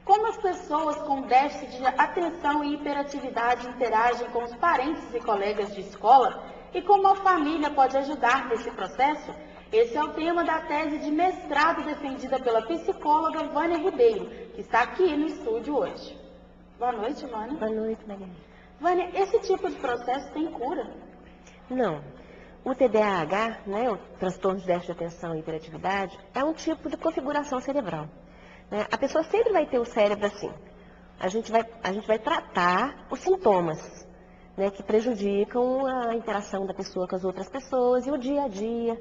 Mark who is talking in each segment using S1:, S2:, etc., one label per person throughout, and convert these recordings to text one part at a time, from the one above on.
S1: Como as pessoas com déficit de atenção e hiperatividade interagem com os parentes e colegas de escola e como a família pode ajudar nesse processo? Esse é o tema da tese de mestrado defendida pela psicóloga Vânia Ribeiro, que está aqui no estúdio hoje. Boa noite, Vânia.
S2: Boa noite, Maria.
S1: Vânia, esse tipo de processo tem cura?
S2: Não. O TDAH, o transtorno de déficit de atenção e hiperatividade, é um tipo de configuração cerebral. A pessoa sempre vai ter o cérebro assim. A gente vai tratar os sintomas, que prejudicam a interação da pessoa com as outras pessoas e o dia a dia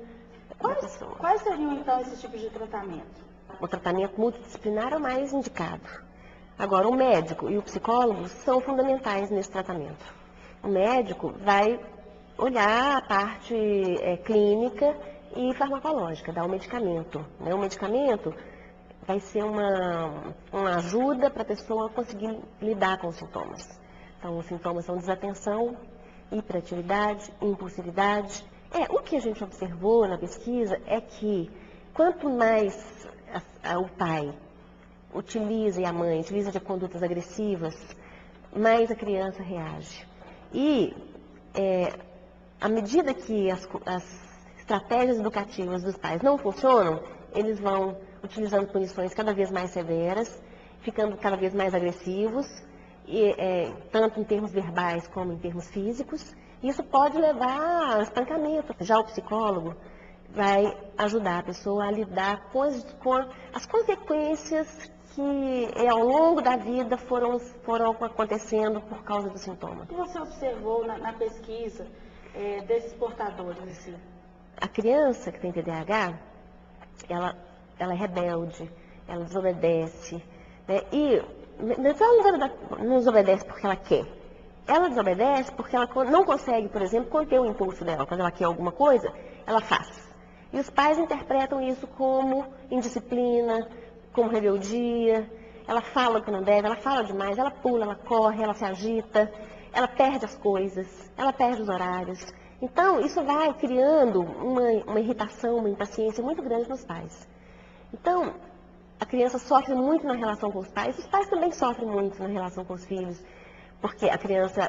S2: da pessoa.
S1: Quais seriam, então, esses tipos de tratamento?
S2: O tratamento multidisciplinar é o mais indicado. Agora, o médico e o psicólogo são fundamentais nesse tratamento. O médico vai olhar a parte clínica e farmacológica, dar o medicamento. O medicamento vai ser uma ajuda para a pessoa conseguir lidar com os sintomas. Então, os sintomas são desatenção, hiperatividade, impulsividade. O que a gente observou na pesquisa é que quanto mais o pai utiliza e a mãe utiliza de condutas agressivas, mais a criança reage. E à medida que as estratégias educativas dos pais não funcionam, eles vão utilizando punições cada vez mais severas, ficando cada vez mais agressivos, tanto em termos verbais como em termos físicos. Isso pode levar a espancamento. Já o psicólogo vai ajudar a pessoa a lidar com as consequências que ao longo da vida foram acontecendo por causa dos sintomas.
S1: O que você observou na pesquisa desses portadores? Assim?
S2: A criança que tem TDAH, ela é rebelde, ela desobedece, e ela não desobedece porque ela quer. Ela desobedece porque ela não consegue, por exemplo, conter o impulso dela. Quando ela quer alguma coisa, ela faz. E os pais interpretam isso como indisciplina, como rebeldia. Ela fala o que não deve, ela fala demais, ela pula, ela corre, ela se agita, ela perde as coisas, ela perde os horários. Então, isso vai criando uma irritação, uma impaciência muito grande nos pais. Então, a criança sofre muito na relação com os pais também sofrem muito na relação com os filhos, porque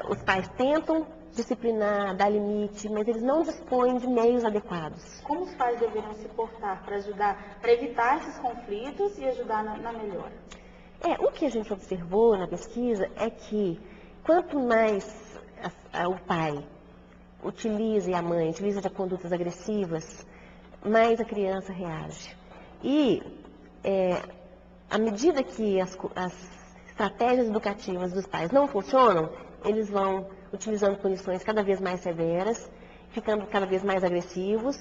S2: os pais tentam disciplinar, dar limite, mas eles não dispõem de meios adequados.
S1: Como os pais deveriam se portar para ajudar, para evitar esses conflitos e ajudar na melhora?
S2: O que a gente observou na pesquisa é que quanto mais o pai utiliza e a mãe utiliza de condutas agressivas, mais a criança reage. E à medida que as estratégias educativas dos pais não funcionam, eles vão utilizando punições cada vez mais severas, ficando cada vez mais agressivos,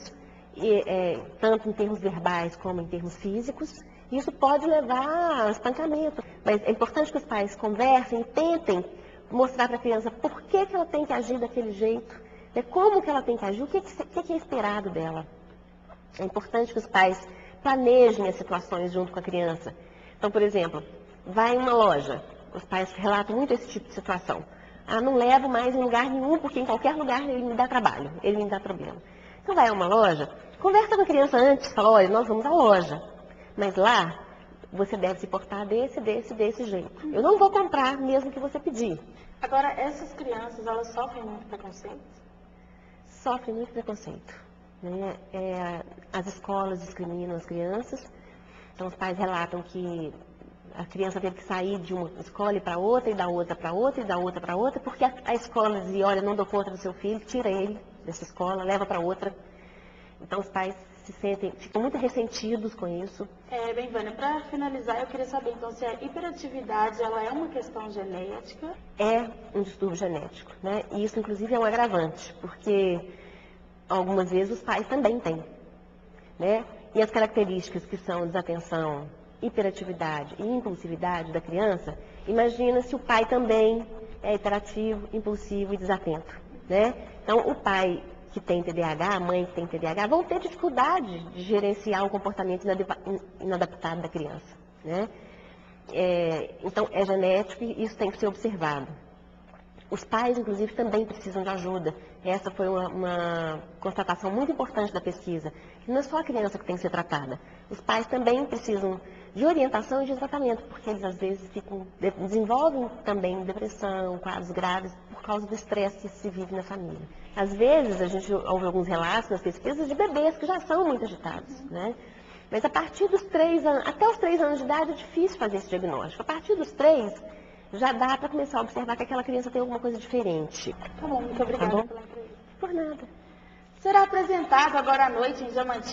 S2: tanto em termos verbais como em termos físicos. Isso pode levar a espancamento. Mas é importante que os pais conversem e tentem mostrar para a criança por que ela tem que agir daquele jeito, como que ela tem que agir, o que é esperado dela. É importante que os pais planejem as situações junto com a criança. Então, por exemplo, vai em uma loja, os pais relatam muito esse tipo de situação. Não levo mais em lugar nenhum, porque em qualquer lugar ele me dá trabalho, ele me dá problema. Então vai a uma loja, conversa com a criança antes, fala, olha, nós vamos à loja, mas lá você deve se portar desse jeito. Eu não vou comprar mesmo que você pedir.
S1: Agora, essas crianças, elas sofrem muito preconceito?
S2: Sofrem muito preconceito. As escolas discriminam as crianças, então os pais relatam que a criança teve que sair de uma escola para outra, e da outra para outra, e da outra para outra, porque a escola dizia, olha, não dou conta do seu filho, tira ele dessa escola, leva para outra. Então os pais ficam muito ressentidos com isso.
S1: Bem, Vânia, para finalizar, eu queria saber, então, se a hiperatividade, ela é uma questão genética?
S2: É um distúrbio genético, E isso, inclusive, é um agravante, porque algumas vezes os pais também têm, E as características que são desatenção, hiperatividade e impulsividade da criança, imagina se o pai também é hiperativo, impulsivo e desatento, Então, o pai que tem TDAH, a mãe que tem TDAH, vão ter dificuldade de gerenciar o comportamento inadaptado da criança, Então, é genético e isso tem que ser observado. Os pais, inclusive, também precisam de ajuda. Essa foi uma constatação muito importante da pesquisa. Que não é só a criança que tem que ser tratada. Os pais também precisam de orientação e de tratamento, porque eles, às vezes, desenvolvem também depressão, quadros graves, por causa do estresse que se vive na família. Às vezes, a gente ouve alguns relatos nas pesquisas de bebês que já são muito agitados, né? Mas a partir dos 3 anos, até os 3 anos de idade é difícil fazer esse diagnóstico. A partir dos 3, já dá para começar a observar que aquela criança tem alguma coisa diferente.
S1: Tá bom, muito obrigada
S2: Tá bom?
S1: pela entrevista.
S2: Por nada.
S1: Será apresentado agora à noite em Diamantina